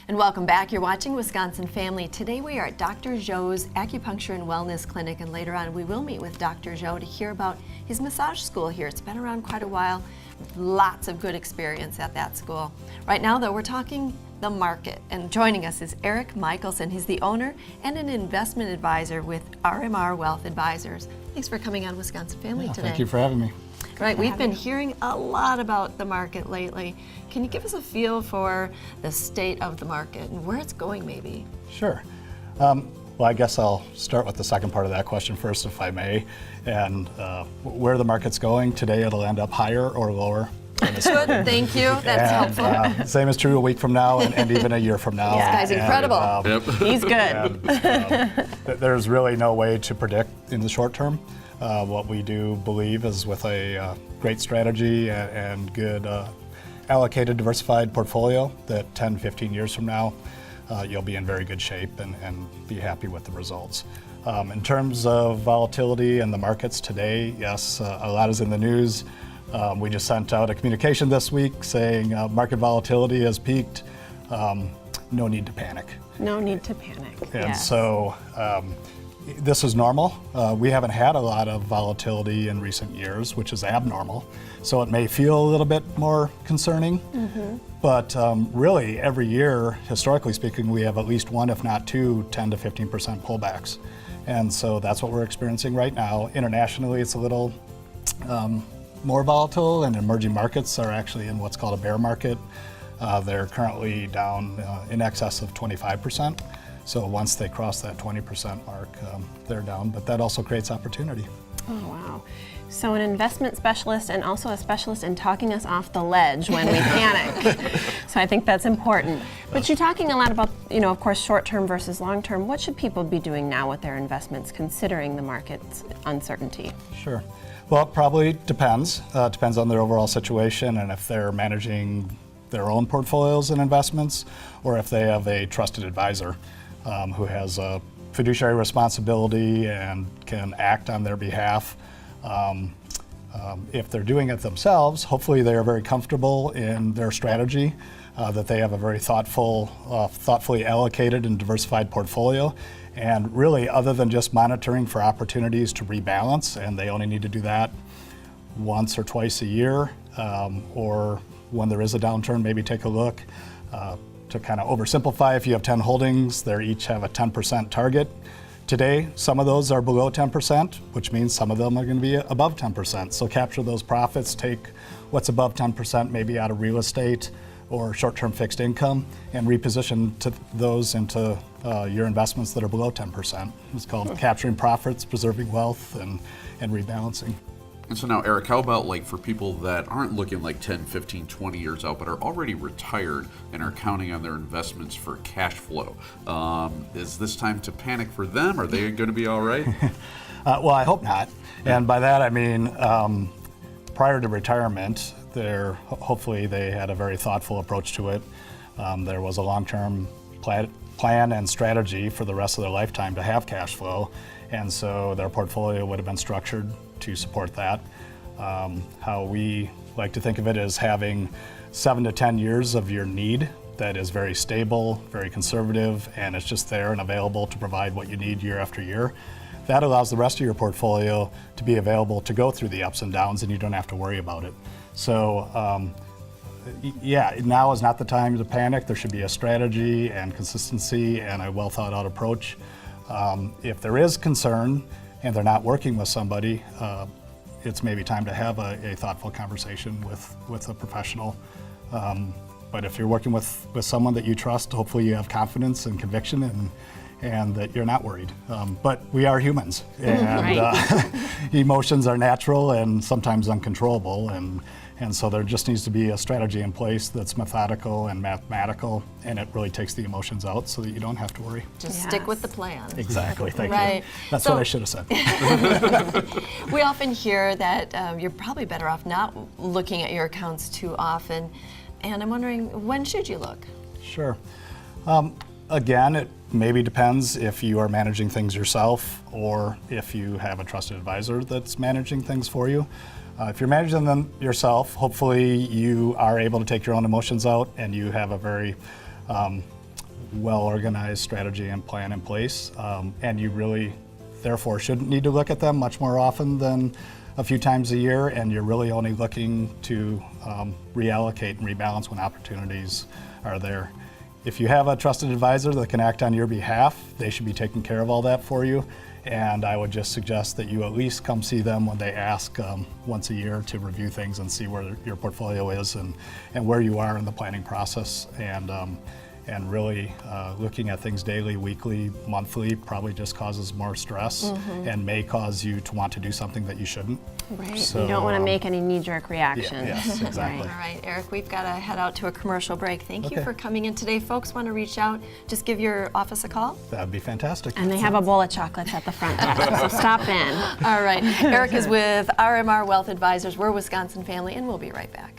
And welcome back. You're watching Wisconsin Family. Today we are at Dr. Zhou's Acupuncture and Wellness Clinic, and later on we will meet with Dr. Zhou to hear about his massage school here. It's been around quite a while. Lots of good experience at that school. Right now, though, we're talking the market, and joining us is Eric Michelson. He's the owner and an investment advisor with RMR Wealth Advisors. Thanks for coming on Wisconsin Family today. Thank you for having me. Right, we've been hearing a lot about the market lately. Can you give us a feel for the state of the market and where it's going maybe? Sure. Well, I guess I'll start with the second part of that question first, if I may. And where the market's going today, it'll end up higher or lower. Good, thank you. That's helpful. Same is true a week from now and even a year from now. This guy's incredible. He's good. There's really no way to predict in the short term. What we do believe is with a great strategy and good allocated, diversified portfolio that 10, 15 years from now, you'll be in very good shape and be happy with the results. In terms of volatility in the markets today, yes, a lot is in the news. We just sent out a communication this week saying market volatility has peaked. No need to panic. No need to panic. And so this is normal. We haven't had a lot of volatility in recent years, which is abnormal. So it may feel a little bit more concerning. But really, every year, historically speaking, we have at least one, if not two, 10 to 15% pullbacks. And so that's what we're experiencing right now. Internationally, it's a little more volatile, and emerging markets are actually in what's called a bear market. They're currently down in excess of 25%. So once they cross that 20% mark, they're down, but that also creates opportunity. Oh, wow. So an investment specialist and also a specialist in talking us off the ledge when we panic. So I think that's important. But you're talking a lot about, of course, short-term versus long-term. What should people be doing now with their investments, considering the market's uncertainty? Sure. Well, it probably depends. Depends on their overall situation and if they're managing their own portfolios and investments, or if they have a trusted advisor who has a fiduciary responsibility and can act on their behalf. If they're doing it themselves, hopefully they are very comfortable in their strategy, that they have a very thoughtfully allocated and diversified portfolio. And really, other than just monitoring for opportunities to rebalance, and they only need to do that once or twice a year, or when there is a downturn, maybe take a look. To kind of oversimplify, if you have 10 holdings, they each have a 10% target. Today, some of those are below 10%, which means some of them are going to be above 10%. So capture those profits, take what's above 10% maybe out of real estate or short-term fixed income, and reposition those into your investments that are below 10%. It's called capturing profits, preserving wealth, and rebalancing. And so now, Eric, how about for people that aren't looking 10, 15, 20 years out, but are already retired and are counting on their investments for cash flow? Is this time to panic for them? Are they going to be all right? Well, I hope not. And by that, I mean, prior to retirement, hopefully they had a very thoughtful approach to it. There was a long-term plan and strategy for the rest of their lifetime to have cash flow. And so their portfolio would have been structured to support that. How we like to think of it as having 7 to 10 years of your need that is very stable, very conservative, and it's just there and available to provide what you need year after year. That allows the rest of your portfolio to be available to go through the ups and downs, and you don't have to worry about it. So yeah, now is not the time to panic. There should be a strategy and consistency and a well thought out approach. If there is concern and they're not working with somebody, it's maybe time to have a thoughtful conversation with a professional. But if you're working with someone that you trust, hopefully you have confidence and conviction and that you're not worried. But we are humans, and emotions are natural and sometimes uncontrollable, and so there just needs to be a strategy in place that's methodical and mathematical, and it really takes the emotions out so that you don't have to worry. Just stick with the plan. Exactly, thank you. That's what I should have said. We often hear that you're probably better off not looking at your accounts too often, and I'm wondering, when should you look? Sure. Again, it maybe depends if you are managing things yourself or if you have a trusted advisor that's managing things for you. If you're managing them yourself, hopefully you are able to take your own emotions out and you have a very well-organized strategy and plan in place, and you really, therefore, shouldn't need to look at them much more often than a few times a year, and you're really only looking to reallocate and rebalance when opportunities are there. If you have a trusted advisor that can act on your behalf, they should be taking care of all that for you. And I would just suggest that you at least come see them when they ask once a year to review things and see where your portfolio is and where you are in the planning process. And really looking at things daily, weekly, monthly probably just causes more stress and may cause you to want to do something that you shouldn't. Right. So, you don't want to make any knee-jerk reactions. Yes, exactly. All right, Eric, we've got to head out to a commercial break. Thank you Okay. for coming in today. Folks want to reach out, just give your office a call. That'd be fantastic. And they have a bowl of chocolates at the front desk, so stop in. All right, Eric is with RMR Wealth Advisors. We're Wisconsin Family, and we'll be right back.